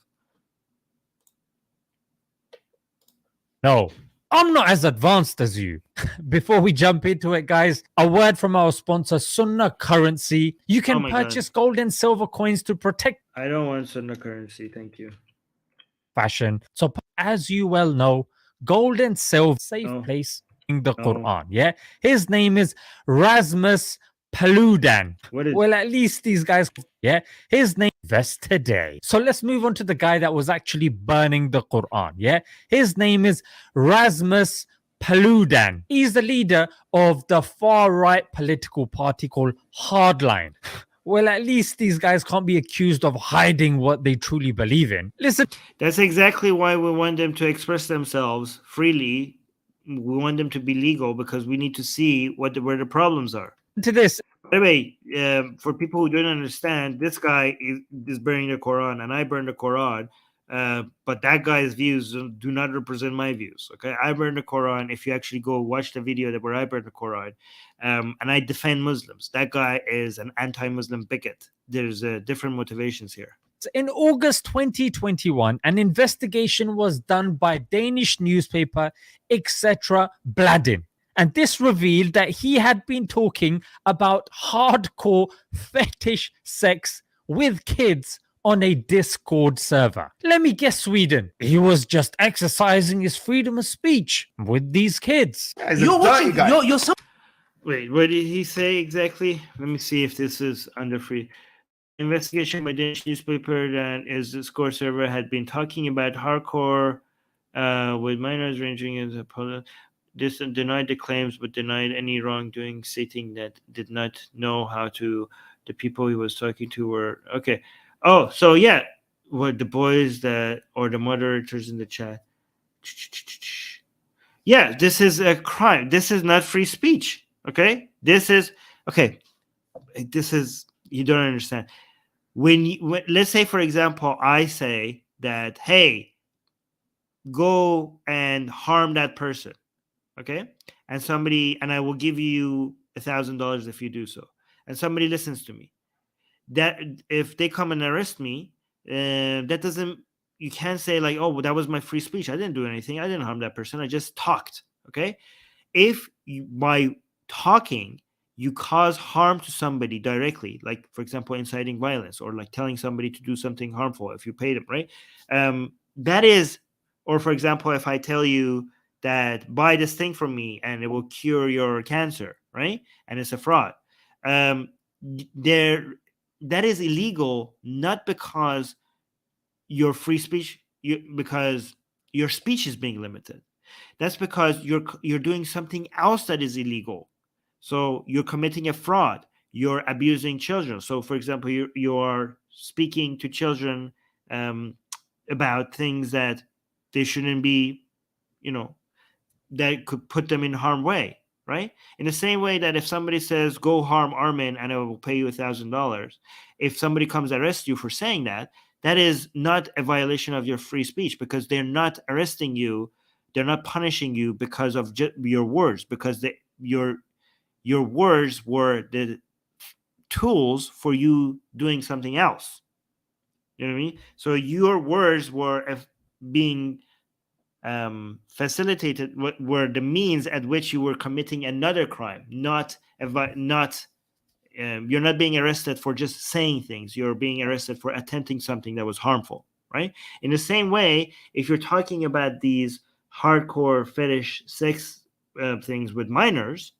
No, I'm not as advanced as you. Before we jump into it, guys, a word from our sponsor, Sunnah Currency. You can purchase gold and silver coins to protect. I don't want Sunnah Currency, thank you. Fashion. So, as you well know, gold and silver safe place in the Quran. Yeah, his name is Rasmus Paludan. Well, at least these guys. Yeah, his name is today. So let's move on to the guy that was actually burning the Quran. Yeah, his name is Rasmus Paludan. He's the leader of the far-right political party called Hardline. Well, at least these guys can't be accused of hiding what they truly believe in. Listen. That's exactly why we want them to express themselves freely. We want them to be legal because we need to see where the problems are. To this. By the way, for people who don't understand, this guy is burning the Quran and I burn the Quran. But that guy's views do not represent my views. Okay, I burn the Quran. If you actually go watch the video where I burn the Quran, and I defend Muslims, that guy is an anti-Muslim bigot. There's different motivations here. In August 2021, an investigation was done by Danish newspaper Etc. Bladen, and this revealed that he had been talking about hardcore fetish sex with kids on a Discord server. Let me guess, Sweden. He was just exercising his freedom of speech with these kids. You're watching. You're so. Wait, what did he say exactly? Let me see if this is under free. Investigation by Danish newspaper that is the Score server had been talking about hardcore with minors ranging as a this denied the claims but denied any wrongdoing, stating that did not know how to the people he was talking to were okay. Oh, so yeah, what the boys that or the moderators in the chat. Yeah, this is a crime. This is not free speech. Okay, this is okay. This is you don't understand. When let's say, for example, I say that, hey, go and harm that person, okay, and I will give you $1,000 if you do so, and somebody listens to me. That if they come and arrest me, that doesn't. You can't say like, oh, well, that was my free speech. I didn't do anything. I didn't harm that person. I just talked. Okay, if you, by talking you cause harm to somebody directly, like for example inciting violence or like telling somebody to do something harmful if you pay them, right? That is, or for example if I tell you that buy this thing from me and it will cure your cancer, right, and it's a fraud, there that is illegal, not because your free speech because your speech is being limited. That's because you're doing something else that is illegal. So you're committing a fraud. You're abusing children. So, for example, you're speaking to children about things that they shouldn't be, that could put them in harm's way, right? In the same way that if somebody says, go harm Armin and I will pay you $1,000, if somebody comes arrest you for saying that, that is not a violation of your free speech, because they're not arresting you. They're not punishing you because of your words, because your words were the tools for you doing something else. You know what I mean? So your words were being facilitated, were the means at which you were committing another crime, you're not being arrested for just saying things. You're being arrested for attempting something that was harmful, right? In the same way, if you're talking about these hardcore fetish sex things with minors,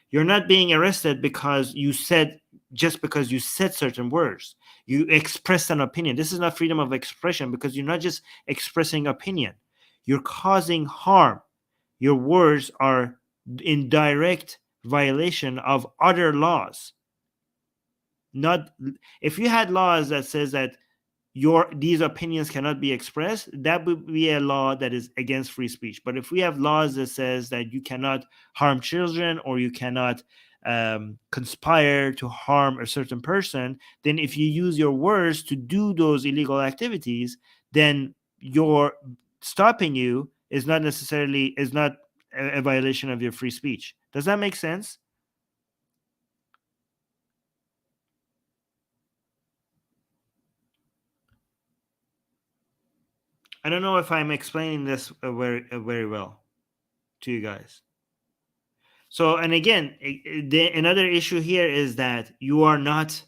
you're not being arrested because you said certain words. You expressed an opinion. This is not freedom of expression, because you're not just expressing opinion. You're causing harm. Your words are in direct violation of other laws. Not if you had laws that says that these opinions cannot be expressed, that would be a law that is against free speech. But if we have laws that says that you cannot harm children or you cannot conspire to harm a certain person, then if you use your words to do those illegal activities, then your stopping you is not a violation of your free speech. Does that make sense? I don't know if I'm explaining this very well to you guys. So, and again, another issue here is that you are not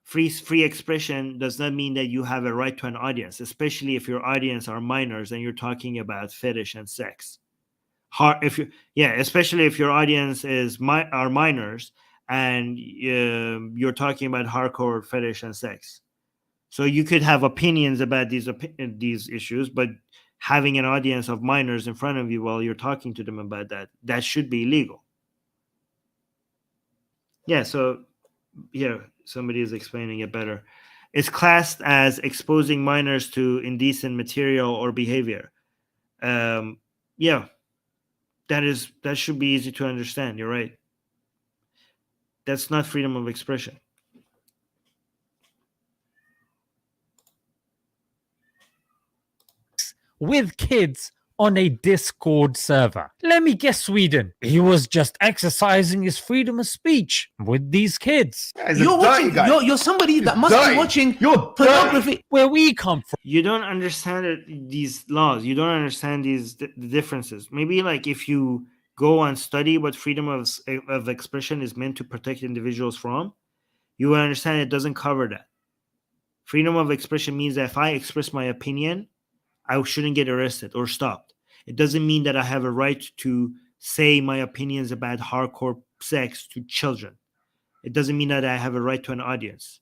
free expression does not mean that you have a right to an audience, especially if your audience are minors and you're talking about fetish and sex. Especially if your audience are minors and you're talking about hardcore fetish and sex. So you could have opinions about these issues, but having an audience of minors in front of you while you're talking to them about that should be illegal. Yeah, so here somebody is explaining it better. It's classed as exposing minors to indecent material or behavior. Yeah, that should be easy to understand. You're right. That's not freedom of expression. With kids on a Discord server. Let me guess, Sweden. He was just exercising his freedom of speech with these kids. You're watching. You're somebody that must be watching pornography. Where we come from. You don't understand these laws. You don't understand the differences. Maybe like if you go and study what freedom of expression is meant to protect individuals from, you will understand it doesn't cover that. Freedom of expression means that if I express my opinion, I shouldn't get arrested or stopped. It doesn't mean that I have a right to say my opinions about hardcore sex to children. It doesn't mean that I have a right to an audience.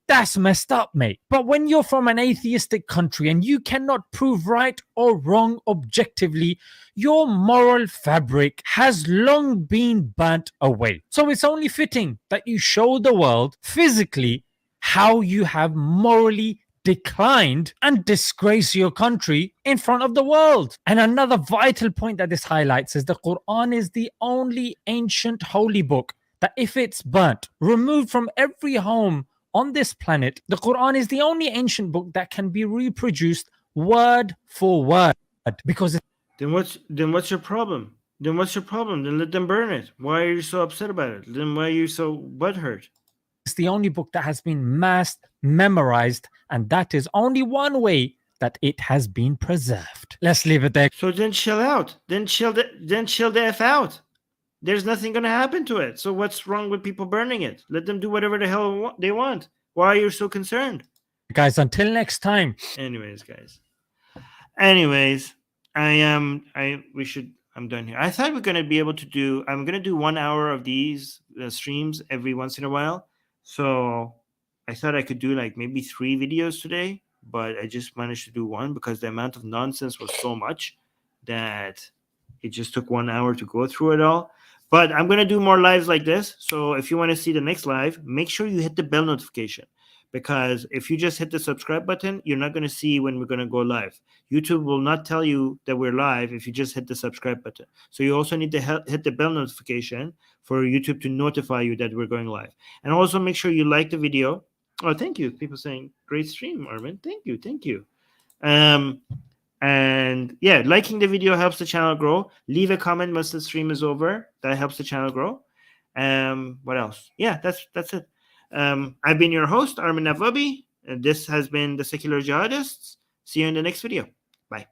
That's messed up, mate. But when you're from an atheistic country and you cannot prove right or wrong objectively, your moral fabric has long been burnt away. So it's only fitting that you show the world physically how you have morally declined and disgrace your country in front of the world. And another vital point that this highlights is the Quran is the only ancient holy book that if it's burnt, removed from every home on this planet, the Quran is the only ancient book that can be reproduced word for word. Because then what's your problem? Then let them burn it. Why are you so upset about it? Then why are you so butthurt? it's the only book that has been mass memorized, and that is only one way that it has been preserved. Let's leave it there. So then chill out. Then chill the F out. There's nothing going to happen to it. So what's wrong with people burning it? Let them do whatever the hell they want. Why are you so concerned? Guys, until next time. Anyways, guys. I'm done here. I thought we're going to be able to do, I'm going to do 1 hour of these streams every once in a while. So I thought I could do like maybe 3 videos today, but I just managed to do 1 because the amount of nonsense was so much that it just took 1 hour to go through it all. But I'm going to do more lives like this. So if you want to see the next live, make sure you hit the bell notification. Because if you just hit the subscribe button, you're not going to see when we're going to go live. YouTube will not tell you that we're live if you just hit the subscribe button. So you also need to hit the bell notification for YouTube to notify you that we're going live. And also make sure you like the video. Oh, thank you. People saying, great stream, Armin. Thank you. And yeah, liking the video helps the channel grow. Leave a comment once the stream is over. That helps the channel grow. What else? Yeah, that's it. I've been your host, Armin Navabi, and this has been the Secular Jihadists. See you in the next video. Bye.